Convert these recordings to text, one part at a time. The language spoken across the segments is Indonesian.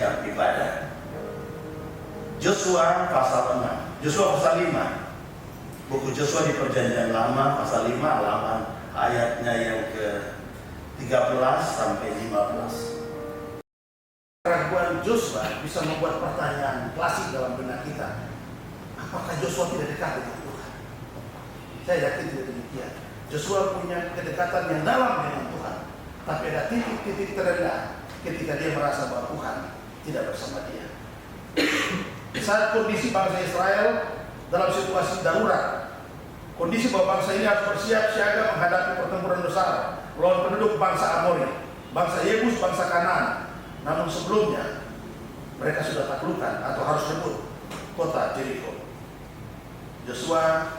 jam ibadah. Joshua pasal 6, Joshua pasal 5. Buku Joshua di Perjanjian Lama pasal 5 halaman ayatnya yang ke-13 sampai 15. Keraguan Joshua bisa membuat pertanyaan klasik dalam benak kita. Apakah Joshua tidak dekat dengan Tuhan? Saya yakin tidak demikian. Joshua punya kedekatan yang dalam dengan Tuhan, tapi ada titik-titik terendah ketika dia merasa bahwa Tuhan tidak bersama dia. Di saat kondisi bangsa Israel dalam situasi darurat, kondisi bahwa bangsa ini harus bersiap siaga menghadapi pertempuran besar melawan penduduk bangsa Amori, bangsa Yebus, bangsa Kanaan. Namun sebelumnya mereka sudah taklukkan atau harus rebut kota Jericho. Joshua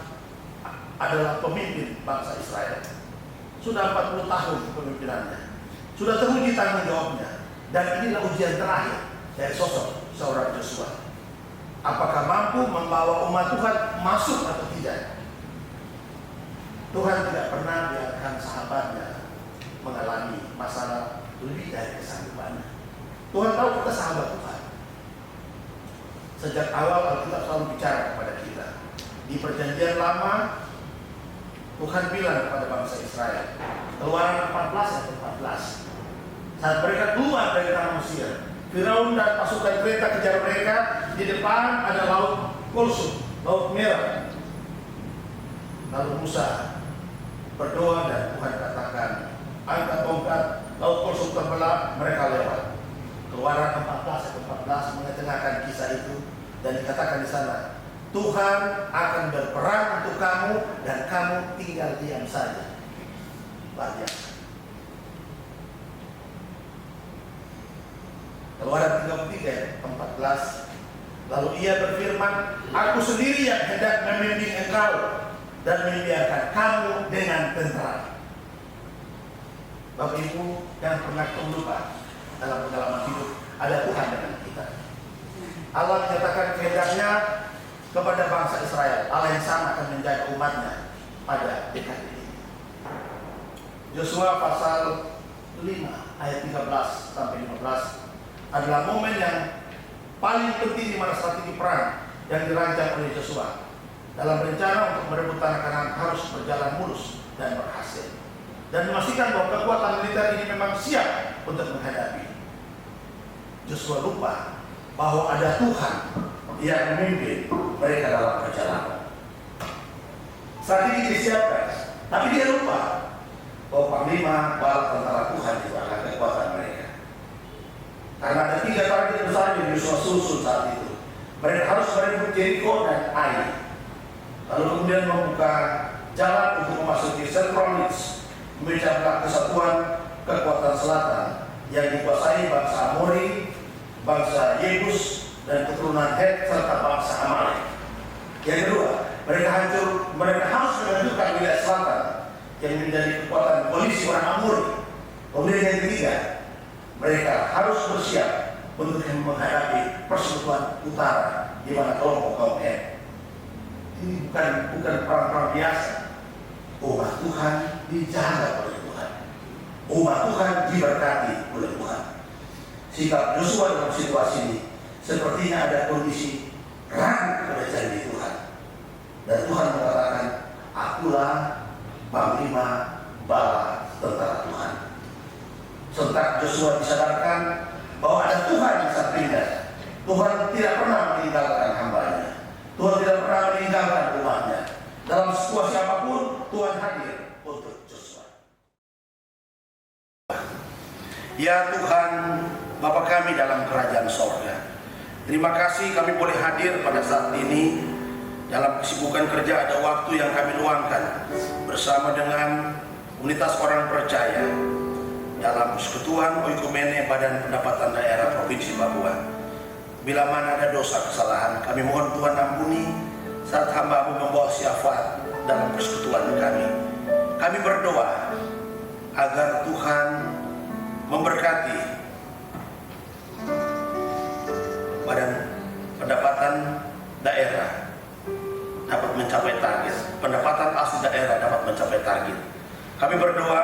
adalah pemimpin bangsa Israel. Sudah 40 tahun kepemimpinannya, sudah teruji tanggung jawabnya, dan inilah ujian terakhir dari sosok seorang Joshua. Apakah mampu membawa umat Tuhan masuk atau tidak? Tuhan tidak pernah biarkan sahabatnya mengalami masalah lebih dari kesanggupannya. Tuhan tahu kita sahabat Tuhan. Sejak awal Alkitab selalu bicara kepada kita. Di Perjanjian Lama, Tuhan bilang kepada bangsa Israel, Keluaran 14 ayat 14, saat mereka keluar dari tanah Mesir, Firaun dan pasukan kereta kejar mereka. Di depan ada laut Kulsum, laut merah. Lalu Musa berdoa dan Tuhan katakan, angkat tongkat, laut Kulsum terbelah, mereka lewat. Keluaran 14 ayat 14 mengetengahkan kisah itu, dan dikatakan di sana, Tuhan akan berperang untuk kamu dan kamu tinggal diam saja. Luar biasa. Keluaran 33 ayat 14. Lalu ia berfirman, aku sendiri yang hendak membimbing engkau dan membiarkan kamu dengan tentram. Bapak Ibu, jangan pernah lupa dalam pengalaman hidup ada Tuhan dengan kita. Allah menyatakan kehendaknya kepada bangsa Israel. Allah yang sama akan menjaga umatnya pada dekade ini. Joshua pasal 5 ayat 13 sampai 15 adalah momen yang paling penting di mana strategi perang yang dirancang oleh Joshua. Dalam rencana untuk merebut tanah Kanaan harus berjalan mulus dan berhasil, dan memastikan bahwa kekuatan militer ini memang siap untuk menghadapi. Joshua lupa bahwa ada Tuhan yang memimpin mereka dalam perjalanan. Strategi disiapkan, tapi dia lupa bahwa panglima bala tentara Tuhan itu akan kekuatan mereka. Karena ada 3 target besar yang Joshua susun saat itu. Mereka harus merebut Jericho dan Ai. Lalu kemudian membuka jalan untuk memasuki Setronis, memecah belah kesatuan kekuatan selatan yang dikuasai bangsa Amori, bangsa Yebus, dan keturunan Het serta bangsa Amalek. Yang kedua, mereka harus menentukan wilayah selatan yang menjadi kekuatan koalisi orang Amori. Kemudian yang ketiga, mereka harus bersiap untuk menghadapi persekutuan utara di mana kelompok kaum Het. Ini bukan perang-perang biasa. Umat Tuhan dijaga oleh Tuhan. Umat Tuhan diberkati oleh Tuhan. Sikap Joshua dalam situasi ini sepertinya ada kondisi ragu pada janji Tuhan. Dan Tuhan mengatakan, akulah panglima bala tentara Tuhan. Sontak Joshua disadarkan bahwa ada Tuhan di sampingnya. Tuhan tidak pernah meninggalkan hambanya. Tuhan tidak pernah meninggalkan umatnya. Dalam situasi apapun, Tuhan hadir untuk Joshua. Ya Tuhan, Bapa kami dalam kerajaan sorga, terima kasih kami boleh hadir pada saat ini. Dalam kesibukan kerja ada waktu yang kami luangkan bersama dengan komunitas orang percaya dalam persekutuan Oikumene Badan Pendapatan Daerah Provinsi Papua. Bila mana ada dosa kesalahan, kami mohon Tuhan ampuni saat hamba-Mu membawa syafaat dalam persekutuan kami. Kami berdoa agar Tuhan memberkati Badan Pendapatan Daerah dapat mencapai target, pendapatan asli daerah dapat mencapai target. Kami berdoa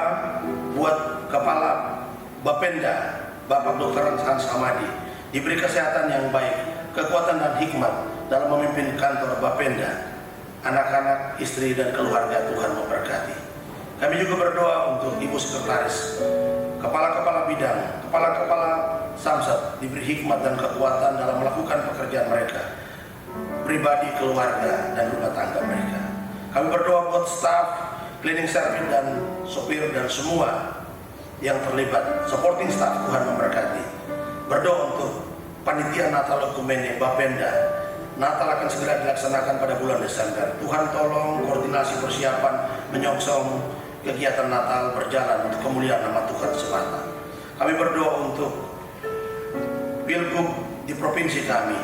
buat Kepala Bapenda Bapak Dr. Hans Hamadi diberi kesehatan yang baik, kekuatan dan hikmat dalam memimpin kantor Bapenda, anak-anak, istri dan keluarga. Tuhan memberkati. Kami juga berdoa untuk Ibu Sekretaris, kepala-kepala bidang, kepala-kepala samsat, diberi hikmat dan kekuatan dalam melakukan pekerjaan mereka, pribadi, keluarga, dan rumah tangga mereka. Kami berdoa buat staf, cleaning service dan sopir dan semua yang terlibat, supporting staff. Tuhan memberkati. Berdoa untuk panitia Natal Okumene Bapenda. Natal akan segera dilaksanakan pada bulan Desember. Tuhan tolong koordinasi persiapan menyongsong kegiatan Natal berjalan untuk kemuliaan nama Tuhan semata. Kami berdoa untuk Pilgub di provinsi kami,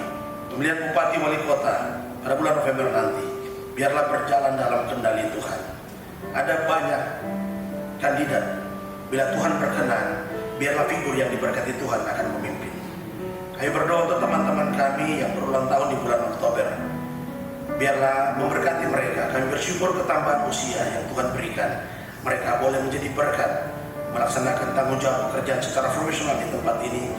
pemilihan bupati wali kota pada bulan November nanti, biarlah berjalan dalam kendali Tuhan. Ada banyak kandidat, bila Tuhan berkenan, biarlah figur yang diberkati Tuhan akan memimpin. Kami berdoa untuk teman-teman kami yang berulang tahun di bulan Oktober, biarlah memberkati mereka. Kami bersyukur ketambahan usia yang Tuhan berikan. Mereka boleh menjadi berkat, melaksanakan tanggung jawab pekerjaan secara profesional di tempat ini,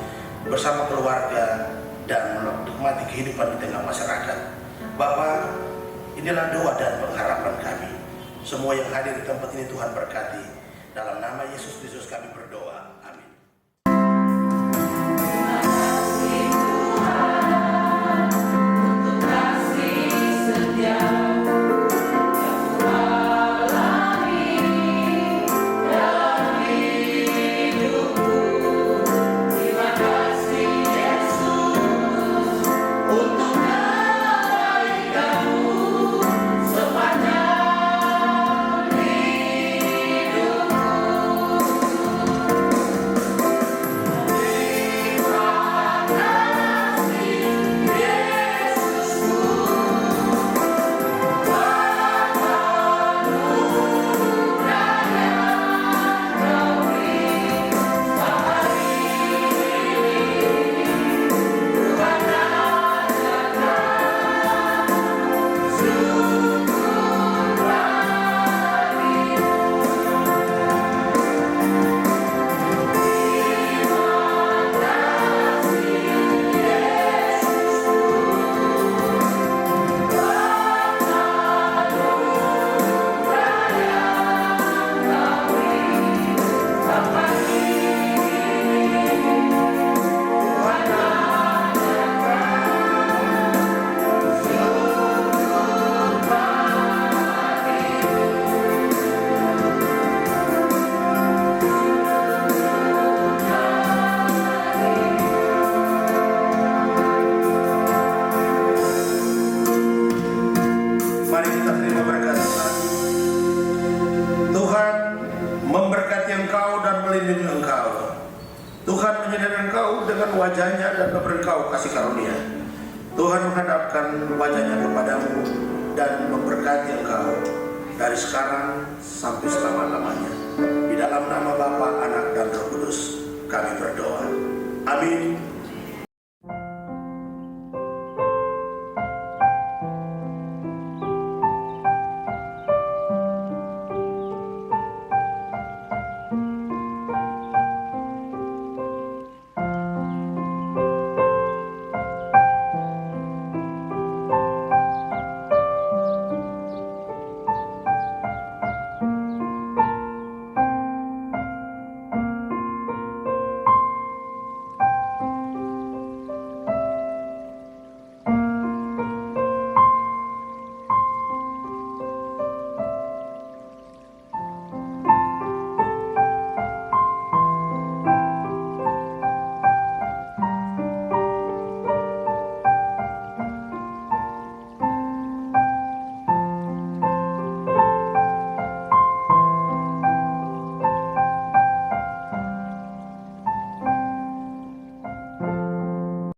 bersama keluarga, dan menikmati kehidupan di tengah masyarakat. Bapak, inilah doa dan pengharapan kami. Semua yang hadir di tempat ini Tuhan berkati. Dalam nama Yesus Kristus kami berdoa. Amin. Tuhan menyediakan engkau dengan wajahnya dan memberi engkau kasih karunia. Tuhan menghadapkan wajahnya kepadamu dan memberkati engkau dari sekarang sampai selama-lamanya. Di dalam nama Bapa, Anak, dan Roh Kudus kami berdoa. Amin.